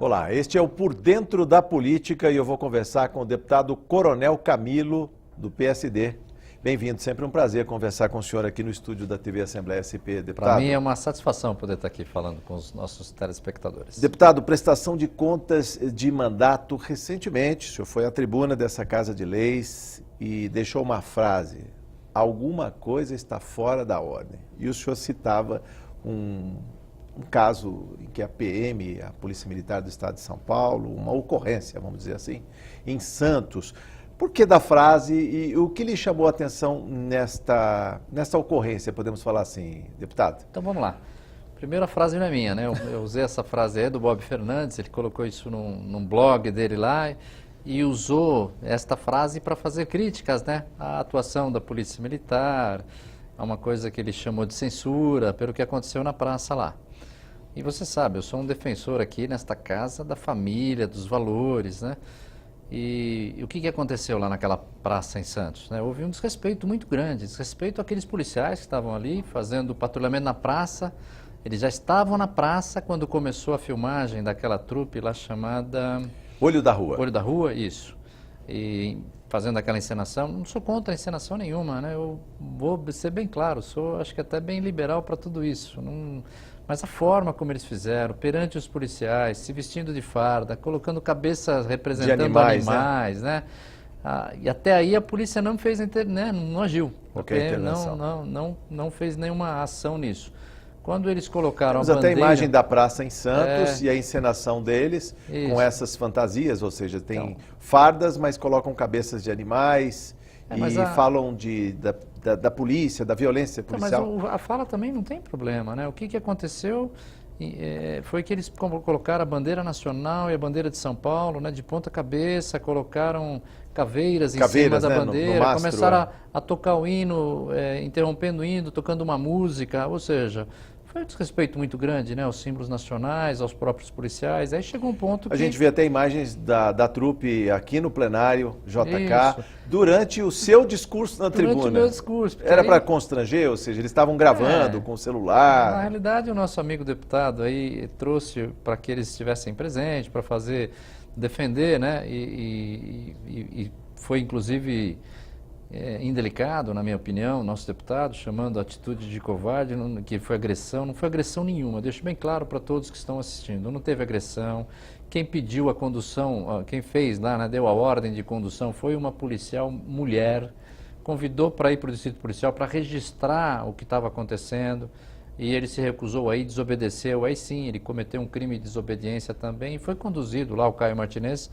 Olá, este é o Por Dentro da Política e eu vou conversar com o deputado Coronel Camilo, do PSD. Bem-vindo, sempre um prazer conversar com o senhor aqui no estúdio da TV Assembleia SP, deputado. Para mim é uma satisfação poder estar aqui falando com os nossos telespectadores. Deputado, prestação de contas de mandato. Recentemente, o senhor foi à tribuna dessa Casa de Leis e deixou uma frase: alguma coisa está fora da ordem. E o senhor citava um caso em que a PM, a Polícia Militar do Estado de São Paulo, uma ocorrência, vamos dizer assim, em Santos. Por que da frase e o que lhe chamou a atenção nesta ocorrência, podemos falar assim, deputado? Então vamos lá. Primeiro, a frase não é minha, né? Eu usei essa frase aí do Bob Fernandes, ele colocou isso num blog dele lá e usou esta frase para fazer críticas, né? À atuação da Polícia Militar, a uma coisa que ele chamou de censura, pelo que aconteceu na praça lá. E você sabe, eu sou um defensor aqui nesta casa da família, dos valores, né? E o que aconteceu lá naquela praça em Santos? Né? Houve um desrespeito muito grande, desrespeito àqueles policiais que estavam ali fazendo patrulhamento na praça. Eles já estavam na praça quando começou a filmagem daquela trupe lá chamada... Olho da Rua. Olho da Rua, isso. E fazendo aquela encenação, não sou contra a encenação nenhuma, né? Eu vou ser bem claro, sou acho que até bem liberal para tudo isso. Não... Mas a forma como eles fizeram, perante os policiais, se vestindo de farda, colocando cabeças representando animais, né? E até aí a polícia não fez, né? Não agiu. Okay, não fez nenhuma ação nisso. Quando eles colocaram Temos a bandeira... até a imagem da praça em Santos e a encenação deles isso. Com essas fantasias, ou seja, tem fardas, mas colocam cabeças de animais e falam da polícia, da violência policial. Mas a fala também não tem problema, né? O que aconteceu foi que eles colocaram a bandeira nacional e a bandeira de São Paulo, né, de ponta cabeça, colocaram caveiras em cima da bandeira, no mastro, começaram a tocar o hino, interrompendo o hino, tocando uma música, ou seja... Foi um desrespeito muito grande, né, aos símbolos nacionais, aos próprios policiais. Aí chegou um ponto que... A gente vê até imagens da trupe aqui no plenário, JK, Isso. Durante o seu discurso na tribuna. Durante o meu discurso. Era para constranger, ou seja, eles estavam gravando com o celular. Na realidade, o nosso amigo deputado aí trouxe para que eles estivessem presentes, para defender, né, e foi inclusive... indelicado, na minha opinião, nosso deputado, chamando a atitude de covarde, que foi agressão. Não foi agressão nenhuma, deixo bem claro para todos que estão assistindo, não teve agressão. Quem pediu a condução, quem fez lá, né, deu a ordem de condução, foi uma policial mulher, convidou para ir para o distrito policial para registrar o que estava acontecendo, e ele se recusou aí, desobedeceu, aí sim, ele cometeu um crime de desobediência também, e foi conduzido lá, o Caio Martinez,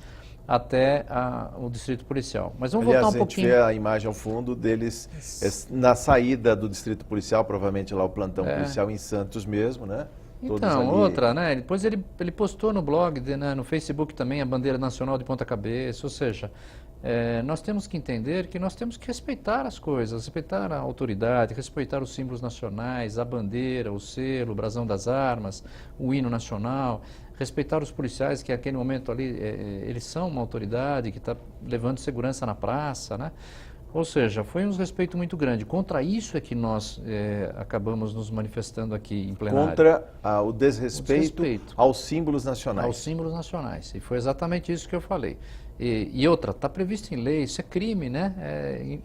até o distrito policial. Mas vamos voltar um pouquinho. A gente vê a imagem ao fundo deles na saída do distrito policial, provavelmente lá o plantão policial em Santos mesmo, né? Então, outra, né? Depois ele postou no blog, né, no Facebook também, a bandeira nacional de ponta cabeça, ou seja, nós temos que entender que nós temos que respeitar as coisas, respeitar a autoridade, respeitar os símbolos nacionais, a bandeira, o selo, o brasão das armas, o hino nacional, respeitar os policiais que naquele momento ali, eles são uma autoridade que está levando segurança na praça, né? Ou seja, foi um desrespeito muito grande. Contra isso é que nós acabamos nos manifestando aqui em plenário. Contra o desrespeito aos símbolos nacionais. Aos símbolos nacionais. E foi exatamente isso que eu falei. E outra, está previsto em lei, isso é crime, né?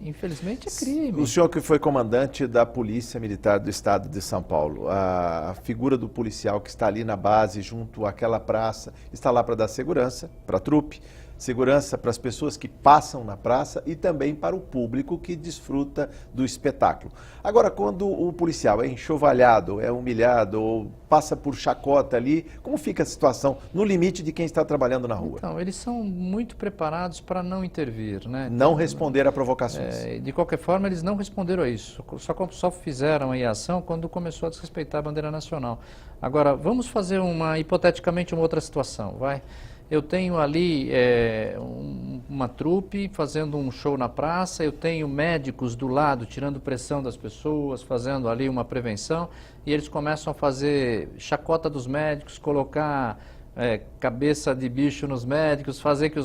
Infelizmente é crime. O senhor que foi comandante da Polícia Militar do Estado de São Paulo, a figura do policial que está ali na base, junto àquela praça, está lá para dar segurança para a trupe, segurança para as pessoas que passam na praça e também para o público que desfruta do espetáculo. Agora, quando o policial é enxovalhado, é humilhado ou passa por chacota ali, como fica a situação no limite de quem está trabalhando na rua? Então, eles são muito preparados para não intervir, né? Não responder a provocações. De qualquer forma, eles não responderam a isso, só fizeram aí a ação quando começou a desrespeitar a bandeira nacional. Agora, vamos fazer hipoteticamente uma outra situação, vai? Eu tenho ali uma trupe fazendo um show na praça, eu tenho médicos do lado tirando pressão das pessoas, fazendo ali uma prevenção, e eles começam a fazer chacota dos médicos, colocar cabeça de bicho nos médicos, falar que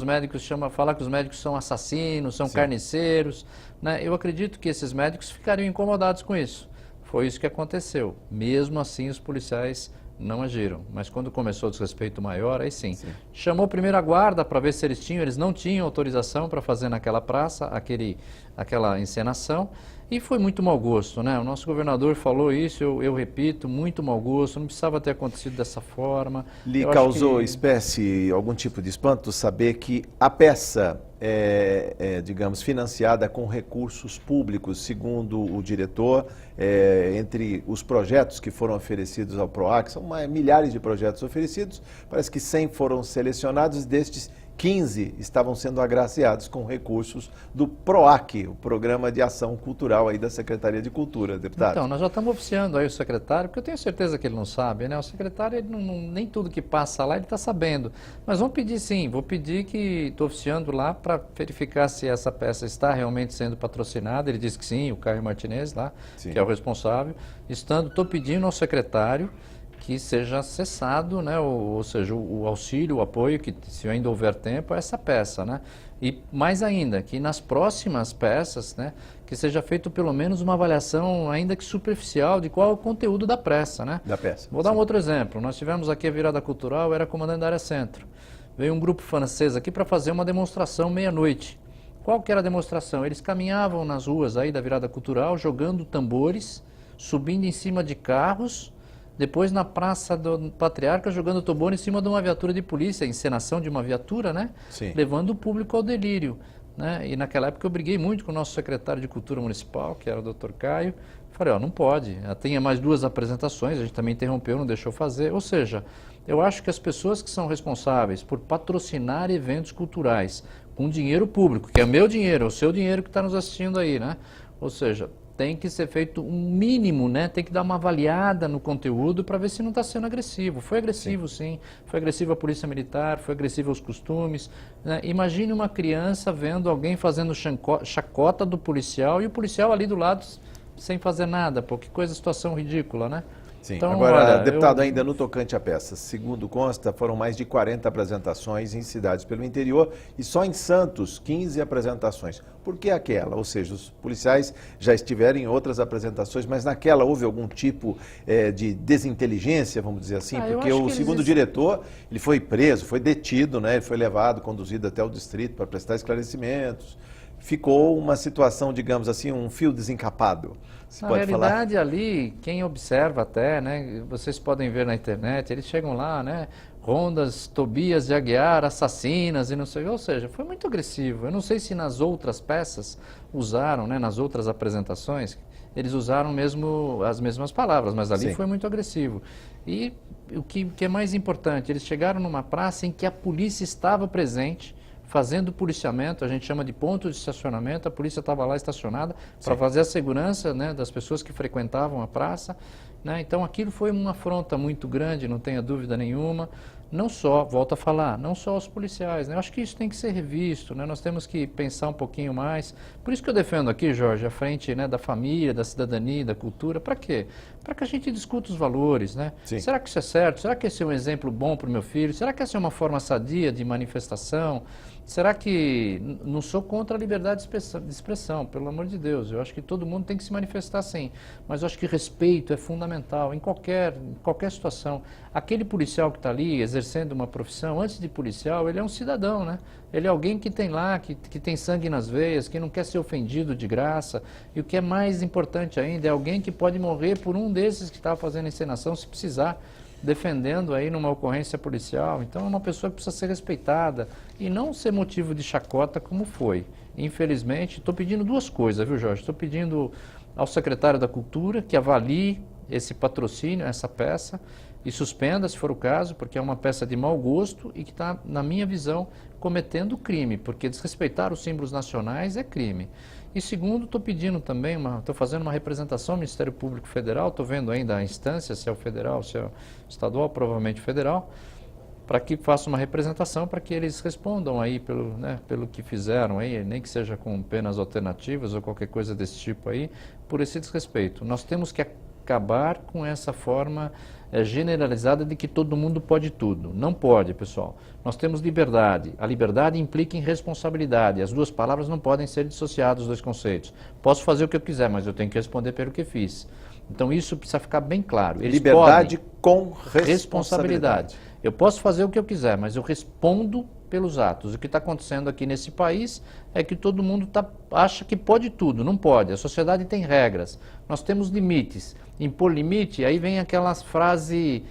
os médicos são assassinos, são carniceiros, né? Eu acredito que esses médicos ficariam incomodados com isso. Foi isso que aconteceu. Mesmo assim, os policiais não agiram. Mas quando começou o desrespeito maior, aí sim. Chamou primeiro a guarda para ver se eles não tinham autorização para fazer naquela praça aquela encenação. E foi muito mau gosto, né? O nosso governador falou isso, eu repito, muito mau gosto, não precisava ter acontecido dessa forma. Lhe causou algum tipo de espanto saber que a peça digamos, financiada com recursos públicos, segundo o diretor, entre os projetos que foram oferecidos ao PROAC, são milhares de projetos oferecidos, parece que 100 foram selecionados, destes 15 estavam sendo agraciados com recursos do PROAC, o Programa de Ação Cultural aí da Secretaria de Cultura, deputado. Então, nós já estamos oficiando aí o secretário, porque eu tenho certeza que ele não sabe, né? O secretário, ele nem tudo que passa lá, ele está sabendo. Mas vamos pedir sim, vou pedir que estou oficiando lá para verificar se essa peça está realmente sendo patrocinada. Ele disse que sim, o Caio Martinez lá, sim, que é o responsável. Estou pedindo ao secretário que seja cessado, né, ou seja, o auxílio, o apoio, que se ainda houver tempo, a essa peça, né? E mais ainda, que nas próximas peças, né, que seja feito pelo menos uma avaliação, ainda que superficial, de qual é o conteúdo da peça, né? Da peça. Vou dar um outro exemplo. Nós tivemos aqui a Virada Cultural, eu era comandante da área centro. Veio um grupo francês aqui para fazer uma demonstração meia-noite. Qual que era a demonstração? Eles caminhavam nas ruas aí da Virada Cultural, jogando tambores, subindo em cima de carros. Depois na Praça do Patriarca jogando tobono em cima de uma viatura de polícia, encenação de uma viatura, né? Sim. Levando o público ao delírio, né? E naquela época eu briguei muito com o nosso secretário de Cultura Municipal, que era o Dr. Caio. Falei, ó, não pode, tinha mais 2 apresentações, a gente também interrompeu, não deixou fazer. Ou seja, eu acho que as pessoas que são responsáveis por patrocinar eventos culturais com dinheiro público, que é o meu dinheiro, é o seu dinheiro que está nos assistindo aí, né? Ou seja, tem que ser feito um mínimo, né? Tem que dar uma avaliada no conteúdo para ver se não está sendo agressivo. Foi agressivo, sim. Foi agressivo à polícia militar, foi agressivo aos costumes, né? Imagine uma criança vendo alguém fazendo chacota do policial e o policial ali do lado sem fazer nada. Pô, que coisa, situação ridícula, né? Sim. Então, agora, olha, deputado, ainda no tocante à peça, segundo consta, foram mais de 40 apresentações em cidades pelo interior e só em Santos 15 apresentações. Por que aquela? Ou seja, os policiais já estiveram em outras apresentações, mas naquela houve algum tipo de desinteligência, vamos dizer assim? Porque o segundo diretor, ele foi preso, foi detido, né? Ele foi levado, conduzido até o distrito para prestar esclarecimentos. Ficou uma situação, digamos assim, um fio desencapado. Na realidade, ali, quem observa até, né, vocês podem ver na internet, eles chegam lá, né, rondas Tobias de Aguiar, assassinas e não sei, ou seja, foi muito agressivo. Eu não sei se nas outras peças usaram, né, nas outras apresentações, eles usaram mesmo as mesmas palavras, mas ali foi muito agressivo. E o que é mais importante, eles chegaram numa praça em que a polícia estava presente, fazendo policiamento, a gente chama de ponto de estacionamento, a polícia estava lá estacionada para fazer a segurança, né, das pessoas que frequentavam a praça, né? Então aquilo foi uma afronta muito grande, não tenha dúvida nenhuma, não só, volto a falar, não só os policiais, né? Eu acho que isso tem que ser revisto, né? Nós temos que pensar um pouquinho mais, por isso que eu defendo aqui, Jorge, à frente, né, da família, da cidadania, da cultura, para quê? Para que a gente discuta os valores, né? Será que isso é certo? Será que esse é um exemplo bom para o meu filho? Será que essa é uma forma sadia de manifestação? Será que... Não sou contra a liberdade de expressão, pelo amor de Deus. Eu acho que todo mundo tem que se manifestar sim. Mas eu acho que respeito é fundamental em qualquer situação. Aquele policial que está ali exercendo uma profissão, antes de policial, ele é um cidadão, né? Ele é alguém que tem lá, que tem sangue nas veias, que não quer ser ofendido de graça. E o que é mais importante ainda, é alguém que pode morrer por um desses que está fazendo encenação, se precisar, defendendo aí numa ocorrência policial. Então é uma pessoa que precisa ser respeitada e não ser motivo de chacota como foi. Infelizmente, estou pedindo 2 coisas, viu, Jorge? Estou pedindo ao secretário da Cultura que avalie esse patrocínio, essa peça, e suspenda, se for o caso, porque é uma peça de mau gosto e que está, na minha visão, cometendo crime, porque desrespeitar os símbolos nacionais é crime. E segundo, estou pedindo também, estou fazendo uma representação ao Ministério Público Federal, estou vendo ainda a instância, se é o federal, se é o estadual, provavelmente federal, para que faça uma representação, para que eles respondam aí pelo que fizeram aí, nem que seja com penas alternativas ou qualquer coisa desse tipo aí, por esse desrespeito. Nós temos que acabar com essa forma generalizada de que todo mundo pode tudo. Não pode, pessoal. Nós temos liberdade. A liberdade implica em responsabilidade. As 2 palavras não podem ser dissociadas, os 2 conceitos. Posso fazer o que eu quiser, mas eu tenho que responder pelo que fiz. Então isso precisa ficar bem claro. Eles Liberdade podem, com responsabilidade. Eu posso fazer o que eu quiser, mas eu respondo pelos atos. O que está acontecendo aqui nesse país é que todo mundo acha que pode tudo. Não pode. A sociedade tem regras. Nós temos limites. Impor limite, aí vem aquelas frases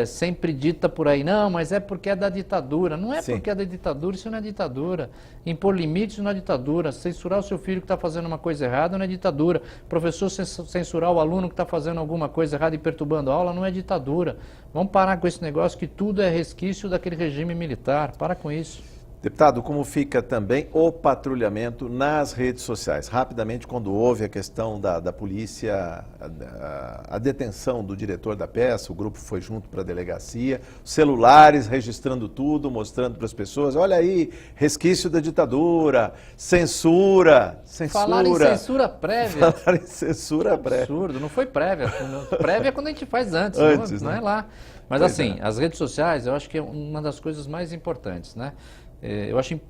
sempre dita por aí. Não, mas é porque é da ditadura. Não é porque é da ditadura, isso não é ditadura. Impor limites não é ditadura. Censurar o seu filho que está fazendo uma coisa errada não é ditadura. Professor censurar o aluno que está fazendo alguma coisa errada e perturbando a aula não é ditadura. Vamos parar com esse negócio que tudo é resquício daquele regime militar. Para com isso. Deputado, como fica também o patrulhamento nas redes sociais? Rapidamente, quando houve a questão da polícia, a detenção do diretor da peça, o grupo foi junto para a delegacia, celulares registrando tudo, mostrando para as pessoas, olha aí, resquício da ditadura, censura. Falar em censura prévia. Falar em censura prévia. Absurdo, não foi prévia. Prévia é quando a gente faz antes, não é lá. Mas Pois assim, as redes sociais, eu acho que é uma das coisas mais importantes, né? Eu acho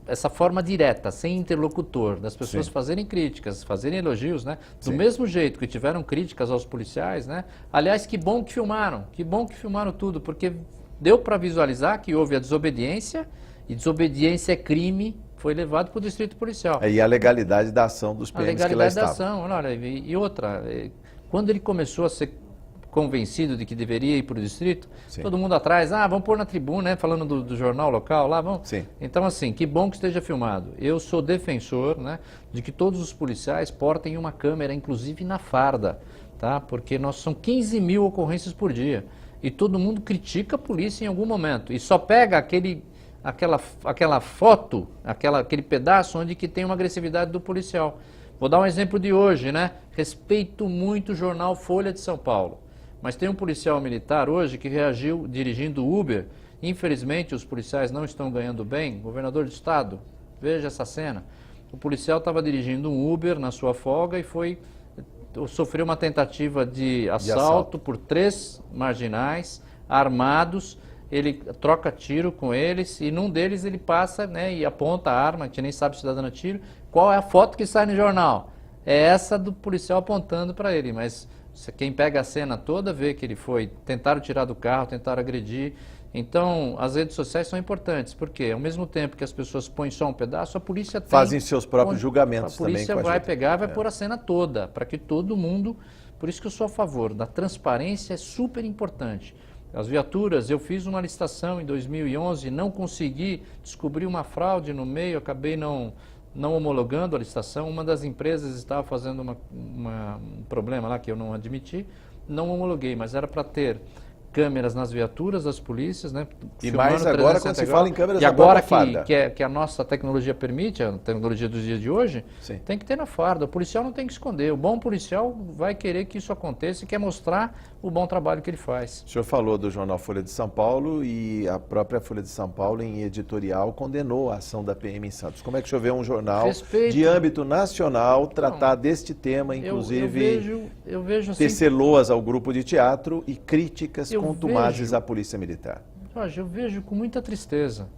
essa forma direta, sem interlocutor, das pessoas fazerem críticas, fazerem elogios, né? Do mesmo jeito que tiveram críticas aos policiais, né? Aliás, que bom que filmaram tudo, porque deu para visualizar que houve a desobediência, e desobediência é crime, foi levado para o distrito policial. E a legalidade da ação dos PMs que lá estavam. A legalidade da ação, olha, e outra, quando ele começou a ser convencido de que deveria ir para o distrito, todo mundo atrás, vamos pôr na tribuna, né, falando do jornal local lá, vamos. Então, assim, que bom que esteja filmado. Eu sou defensor, né, de que todos os policiais portem uma câmera, inclusive na farda, tá? Porque são 15 mil ocorrências por dia e todo mundo critica a polícia em algum momento e só pega aquela foto, aquele pedaço onde que tem uma agressividade do policial. Vou dar um exemplo de hoje, né? Respeito muito o jornal Folha de São Paulo. Mas tem um policial militar hoje que reagiu dirigindo Uber. Infelizmente, os policiais não estão ganhando bem. Governador do estado, veja essa cena. O policial estava dirigindo um Uber na sua folga e sofreu uma tentativa de assalto por 3 marginais armados. Ele troca tiro com eles e num deles ele passa, né, e aponta a arma, a gente nem sabe se está dando tiro. Qual é a foto que sai no jornal? É essa do policial apontando para ele, mas quem pega a cena toda vê que ele tentaram tirar do carro, tentaram agredir. Então, as redes sociais são importantes, porque ao mesmo tempo que as pessoas põem só um pedaço, a polícia fazem seus próprios julgamentos também. A polícia vai pegar, vai pôr a cena toda, para que todo mundo... Por isso que eu sou a favor da transparência, é super importante. As viaturas, eu fiz uma licitação em 2011, não consegui descobrir uma fraude no meio, acabei não homologando a licitação. Uma das empresas estava fazendo um problema lá que eu não admiti, não homologuei, mas era para ter câmeras nas viaturas das polícias, né? E mais agora quando se fala em câmeras na própria farda. E agora que a nossa tecnologia permite, a tecnologia dos dias de hoje, tem que ter na farda. O policial não tem que esconder. O bom policial vai querer que isso aconteça e quer mostrar o bom trabalho que ele faz. O senhor falou do jornal Folha de São Paulo e a própria Folha de São Paulo, em editorial, condenou a ação da PM em Santos. Como é que o senhor vê um jornal de âmbito nacional tratar deste tema, inclusive eu vejo assim, tecer loas ao grupo de teatro e críticas contumazes à Polícia Militar? Jorge, eu vejo com muita tristeza.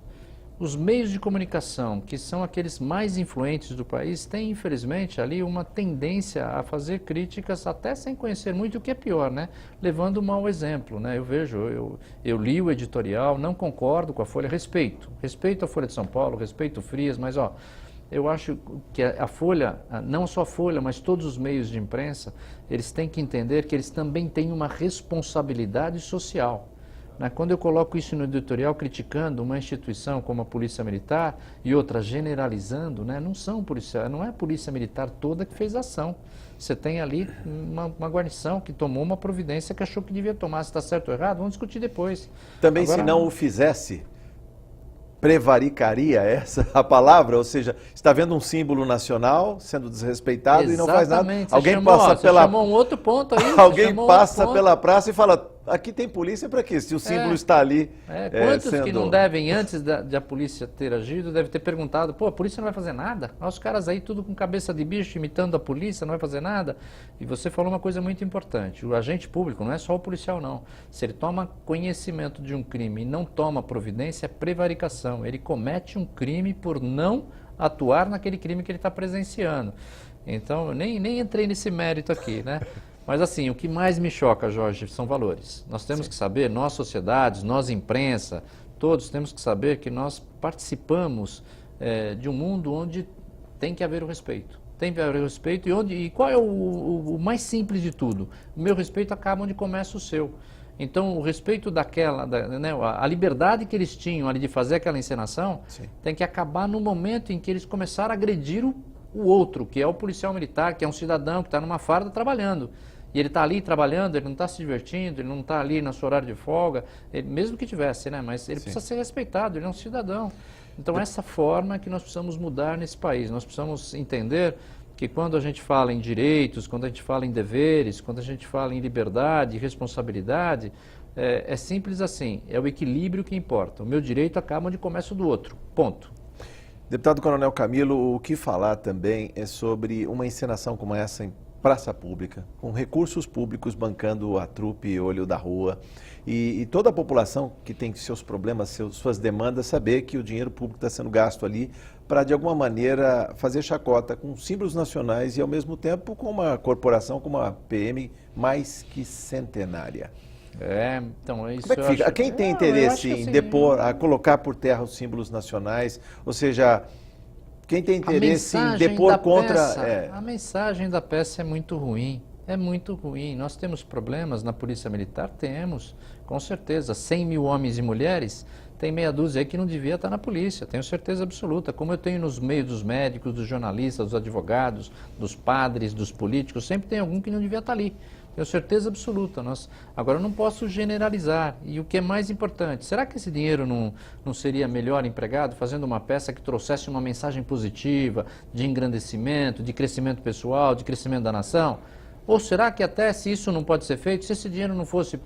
Os meios de comunicação, que são aqueles mais influentes do país, têm, infelizmente, ali uma tendência a fazer críticas até sem conhecer muito, o que é pior, né? Levando um mau exemplo, né? Eu li o editorial, não concordo com a Folha, respeito a Folha de São Paulo, respeito o Frias, mas, eu acho que a Folha, não só a Folha, mas todos os meios de imprensa, eles têm que entender que eles também têm uma responsabilidade social. Quando eu coloco isso no editorial criticando uma instituição como a Polícia Militar e outra generalizando, né, não é a Polícia Militar toda que fez a ação. Você tem ali uma guarnição que tomou uma providência que achou que devia tomar. Se está certo ou errado, vamos discutir depois. Também, agora, se não o fizesse, prevaricaria essa a palavra? Ou seja, está vendo um símbolo nacional sendo desrespeitado e não faz nada. Alguém chamou um outro ponto aí. Alguém passa pela praça e fala... Aqui tem polícia para quê? Se o símbolo está ali. Quantos que não devem, antes de a polícia ter agido, devem ter perguntado, a polícia não vai fazer nada? Olha os caras aí tudo com cabeça de bicho, imitando a polícia, não vai fazer nada? E você falou uma coisa muito importante, o agente público não é só o policial não. Se ele toma conhecimento de um crime e não toma providência, é prevaricação. Ele comete um crime por não atuar naquele crime que ele está presenciando. Então, eu nem entrei nesse mérito aqui, né? Mas assim, o que mais me choca, Jorge, são valores. Nós temos que saber, nós sociedades, nós imprensa, todos temos que saber que nós participamos de um mundo onde tem que haver o respeito. Tem que haver o respeito e qual é o mais simples de tudo? O meu respeito acaba onde começa o seu. Então, o respeito né, a liberdade que eles tinham ali de fazer aquela encenação, tem que acabar no momento em que eles começaram a agredir o outro, que é o policial militar, que é um cidadão que está numa farda trabalhando. E ele está ali trabalhando, ele não está se divertindo, ele não está ali no seu horário de folga, mesmo que tivesse, né? Mas ele precisa ser respeitado, ele é um cidadão. Então, essa forma que nós precisamos mudar nesse país. Nós precisamos entender que quando a gente fala em direitos, quando a gente fala em deveres, quando a gente fala em liberdade e responsabilidade, é simples assim, é o equilíbrio que importa. O meu direito acaba onde começa o do outro, ponto. Deputado Coronel Camilo, o que falar também é sobre uma encenação como essa em praça pública, com recursos públicos bancando a trupe Olho da Rua e toda a população que tem seus problemas, suas demandas, saber que o dinheiro público está sendo gasto ali para, de alguma maneira, fazer chacota com símbolos nacionais e, ao mesmo tempo, com uma corporação como a PM mais que centenária. Então isso. Como é que fica? Quem tem interesse em depor, a colocar por terra os símbolos nacionais, ou seja, quem tem interesse em depor contra... A mensagem da peça é muito ruim, Nós temos problemas na Polícia Militar? Temos, com certeza. 100 mil homens e mulheres, tem meia dúzia aí que não devia estar na polícia, tenho certeza absoluta. Como eu tenho nos meios dos médicos, dos jornalistas, dos advogados, dos padres, dos políticos, sempre tem algum que não devia estar ali. Tenho certeza absoluta. Agora, eu não posso generalizar. E o que é mais importante, será que esse dinheiro não seria melhor empregado fazendo uma peça que trouxesse uma mensagem positiva, de engrandecimento, de crescimento pessoal, de crescimento da nação? Ou será que até se isso não pode ser feito, se esse dinheiro não fosse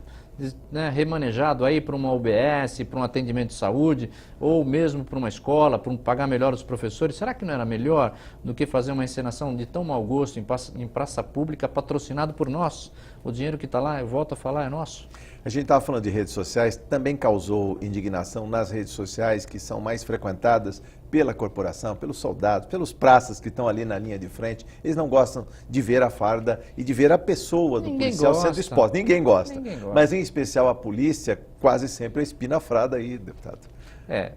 remanejado aí para uma UBS, para um atendimento de saúde, ou mesmo para uma escola, para pagar melhor os professores, será que não era melhor do que fazer uma encenação de tão mau gosto em praça pública, patrocinado por nós? O dinheiro que está lá, eu volto a falar, é nosso. A gente estava falando de redes sociais, também causou indignação nas redes sociais que são mais frequentadas pela corporação, pelos soldados, pelos praças que estão ali na linha de frente. Eles não gostam de ver a farda e de ver a pessoa do policial sendo exposta. Ninguém gosta. Mas, em especial, a polícia quase sempre é espinafrada aí, deputado.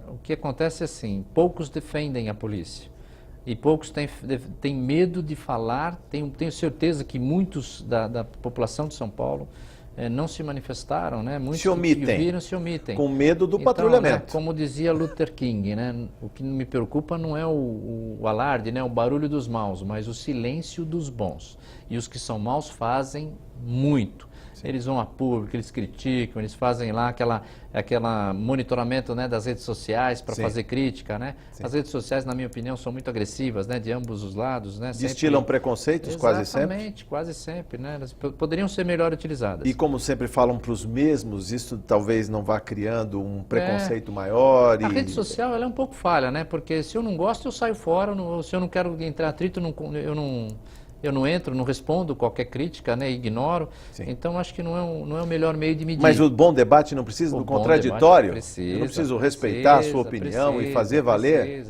O que acontece é assim, poucos defendem a polícia. E poucos têm medo de falar. Tenho certeza que muitos da população de São Paulo não se manifestaram, né? Muitos que viram se omitem. Com medo do patrulhamento. Né, como dizia Luther King, né? O que me preocupa não é o alarde, né? O barulho dos maus, mas o silêncio dos bons. E os que são maus fazem muito. Eles vão a público, eles criticam, eles fazem lá aquela monitoramento, né, das redes sociais para fazer crítica, né? As redes sociais, na minha opinião, são muito agressivas, né, de ambos os lados, né? Destilam preconceitos quase sempre? Exatamente, quase sempre, né? Elas poderiam ser melhor utilizadas. E como sempre falam para os mesmos, isso talvez não vá criando um preconceito maior? A rede social ela é um pouco falha, né? Porque se eu não gosto, eu saio fora, se eu não quero entrar em atrito, eu não entro, não respondo qualquer crítica, né? Ignoro. Então, acho que não é o melhor meio de medir. Mas o bom debate não precisa do contraditório? Eu não preciso respeitar a sua opinião e fazer valer?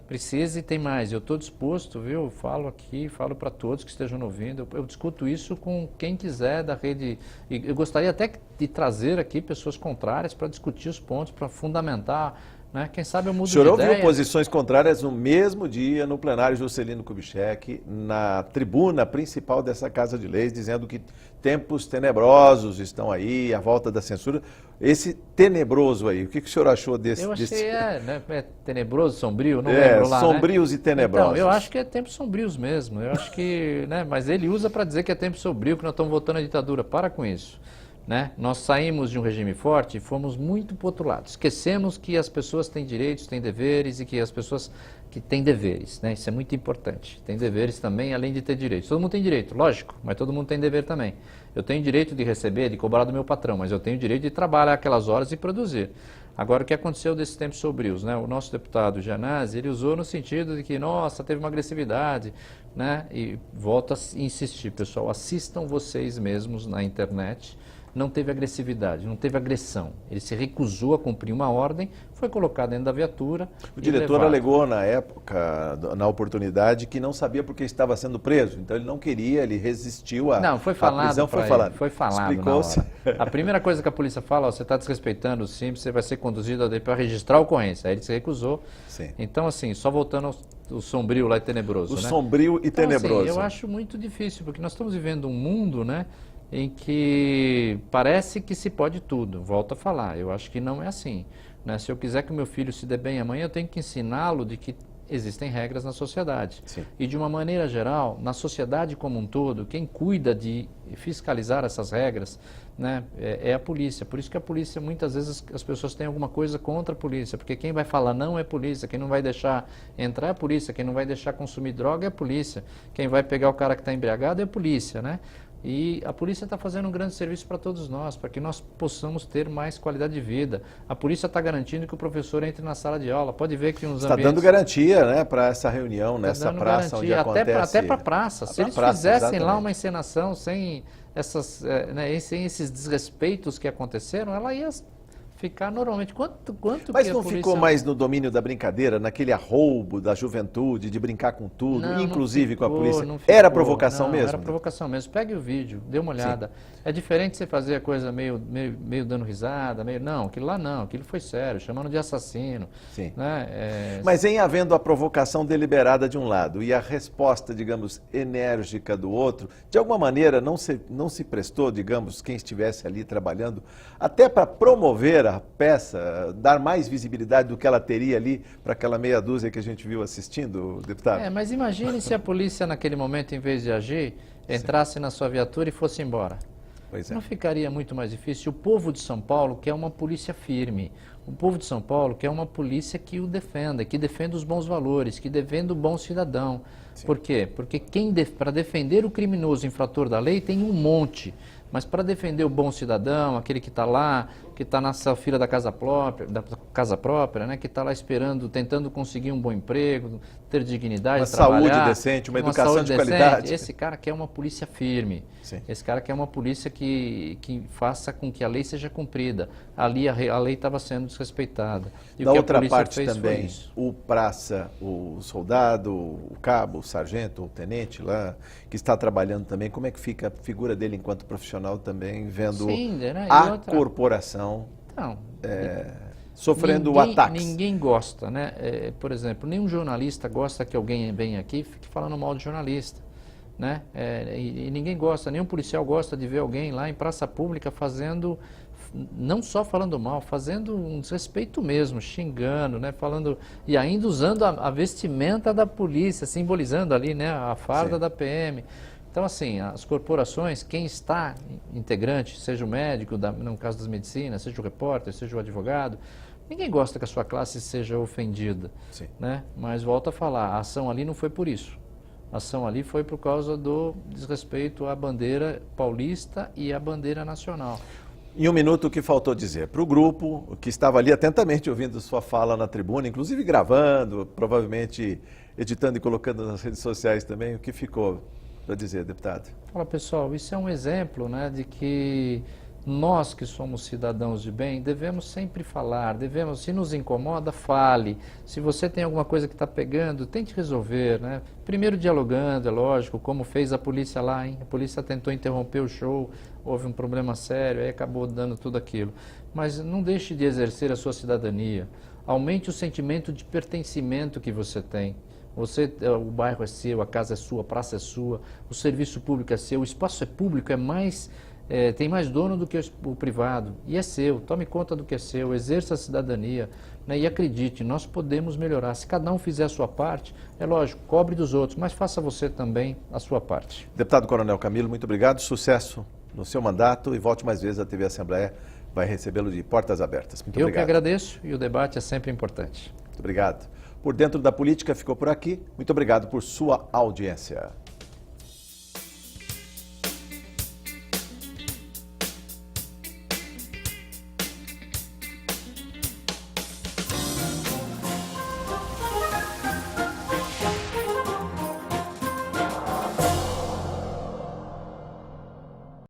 Precisa e tem mais. Eu estou disposto, viu? Eu falo aqui, falo para todos que estejam ouvindo. Eu discuto isso com quem quiser da rede. E eu gostaria até de trazer aqui pessoas contrárias para discutir os pontos, para fundamentar. Né? Quem sabe eu mudo de ideia. O senhor ouviu posições contrárias no mesmo dia, no plenário Juscelino Kubitschek, na tribuna principal dessa Casa de Leis, dizendo que tempos tenebrosos estão aí, a volta da censura. Esse tenebroso aí, o que o senhor achou desse? Eu achei, né? É tenebroso, sombrio, não lembro lá, sombrios, né? E tenebrosos. Então, eu acho que é tempos sombrios mesmo. Eu acho que, né? Mas ele usa para dizer que é tempo sombrio, que nós estamos voltando à ditadura. Para com isso. Né? Nós saímos de um regime forte e fomos muito para o outro lado. Esquecemos que as pessoas têm direitos, têm deveres e que as pessoas que têm deveres, né? Isso é muito importante. Tem deveres também, além de ter direitos. Todo mundo tem direito, lógico, mas todo mundo tem dever também. Eu tenho direito de receber, de cobrar do meu patrão, mas eu tenho direito de trabalhar aquelas horas e produzir. Agora, o que aconteceu desses tempos sombrios? Né? O nosso deputado Gianazzi, ele usou no sentido de que, nossa, teve uma agressividade, né? E volto a insistir, pessoal, assistam vocês mesmos na internet, não teve agressividade, não teve agressão. Ele se recusou a cumprir uma ordem, foi colocado dentro da viatura. O diretor alegou na época, na oportunidade, que não sabia porque estava sendo preso. Então ele não queria, ele resistiu à prisão. Não, foi falado. Foi falado Explicou-se. A primeira coisa que a polícia fala, ó, você está desrespeitando o simples, você vai ser conduzido para registrar a ocorrência. Aí ele se recusou. Sim. Então, assim, só voltando ao sombrio lá e tenebroso. O né? sombrio e então, tenebroso. Assim, eu acho muito difícil, porque nós estamos vivendo um mundo, né, em que parece que se pode tudo. Volto a falar, eu acho que não é assim. Né? Se eu quiser que o meu filho se dê bem amanhã, eu tenho que ensiná-lo de que existem regras na sociedade. Sim. E de uma maneira geral, na sociedade como um todo, quem cuida de fiscalizar essas regras, né, é a polícia. Por isso que a polícia, muitas vezes, as pessoas têm alguma coisa contra a polícia, porque quem vai falar não é a polícia, quem não vai deixar entrar é a polícia, quem não vai deixar consumir droga é a polícia, quem vai pegar o cara que está embriagado é a polícia, né? E a polícia está fazendo um grande serviço para todos nós, para que nós possamos ter mais qualidade de vida. A polícia está garantindo que o professor entre na sala de aula. Pode ver que uns está ambientes... dando garantia, né, para essa reunião, Tá nessa praça garantia, onde acontece... Até para a praça. Se eles fizessem exatamente. lá uma encenação sem, sem esses desrespeitos que aconteceram, ela ia ficar normalmente. Quanto Mas que não a polícia... ficou mais no domínio da brincadeira, naquele arroubo da juventude, de brincar com tudo, Não, inclusive não ficou, com a polícia? não ficou, Era provocação não, mesmo? Era provocação mesmo. Pegue o vídeo, dê uma olhada. Sim. É diferente você fazer a coisa meio dando risada, Não, aquilo lá não, aquilo foi sério, chamando de assassino. Sim. Né? Mas em havendo a provocação deliberada de um lado e a resposta, digamos, enérgica do outro, de alguma maneira não se prestou, digamos, quem estivesse ali trabalhando, até para promover a peça, dar mais visibilidade do que ela teria ali para aquela meia dúzia que a gente viu assistindo, deputado? Mas imagine se a polícia naquele momento, em vez de agir, entrasse na sua viatura e fosse embora. Pois é. Não ficaria muito mais difícil? O povo de São Paulo quer uma polícia firme. O povo de São Paulo quer uma polícia que o defenda, que defenda os bons valores, que defenda o bom cidadão. Sim. Por quê? Porque para defender o criminoso infrator da lei tem um monte. Mas para defender o bom cidadão, aquele que está lá, que está na fila da casa própria, né, que está lá esperando, tentando conseguir um bom emprego, ter dignidade, uma trabalhar, saúde decente, uma educação de qualidade. Esse cara quer uma polícia firme. Sim. Esse cara quer uma polícia que faça com que a lei seja cumprida. Ali a lei estava sendo desrespeitada. E da o que outra a polícia parte fez também, o praça, o soldado, o cabo, o sargento, o tenente lá, que está trabalhando também, como é que fica a figura dele enquanto profissional também, vendo Sim, né? a corporação sofrendo ataques? Ninguém gosta, né? Por exemplo, nenhum jornalista gosta que alguém venha aqui e fique falando mal de jornalista. Né? E ninguém gosta, nenhum policial gosta de ver alguém lá em praça pública fazendo, não só falando mal, fazendo um desrespeito mesmo, xingando, né? Falando, e ainda usando a vestimenta da polícia, simbolizando ali, né, a farda da PM. Então, assim, as corporações, quem está integrante, seja o médico, no caso das medicinas, seja o repórter, seja o advogado, ninguém gosta que a sua classe seja ofendida. Sim. Né? Mas volto a falar, a ação ali não foi por isso. A ação ali foi por causa do desrespeito à bandeira paulista e à bandeira nacional. Em um minuto, o que faltou dizer para o grupo, que estava ali atentamente ouvindo sua fala na tribuna, inclusive gravando, provavelmente editando e colocando nas redes sociais também, o que ficou para dizer, deputado? Fala, pessoal, isso é um exemplo, né, de que nós que somos cidadãos de bem devemos sempre falar, se nos incomoda, fale. Se você tem alguma coisa que está pegando, tente resolver, né? Primeiro dialogando, é lógico, como fez a polícia lá, hein? A polícia tentou interromper o show, houve um problema sério, aí acabou dando tudo aquilo. Mas não deixe de exercer a sua cidadania. Aumente o sentimento de pertencimento que você tem. O bairro é seu, a casa é sua, a praça é sua, o serviço público é seu, o espaço é público, tem mais dono do que o privado, e é seu, tome conta do que é seu, exerça a cidadania, né, e acredite, nós podemos melhorar. Se cada um fizer a sua parte, é lógico, cobre dos outros, mas faça você também a sua parte. Deputado Coronel Camilo, muito obrigado, sucesso no seu mandato e volte mais vezes, a TV Assembleia vai recebê-lo de portas abertas. Muito obrigado. Eu que agradeço e o debate é sempre importante. Muito obrigado. Por Dentro da Política ficou por aqui. Muito obrigado por sua audiência.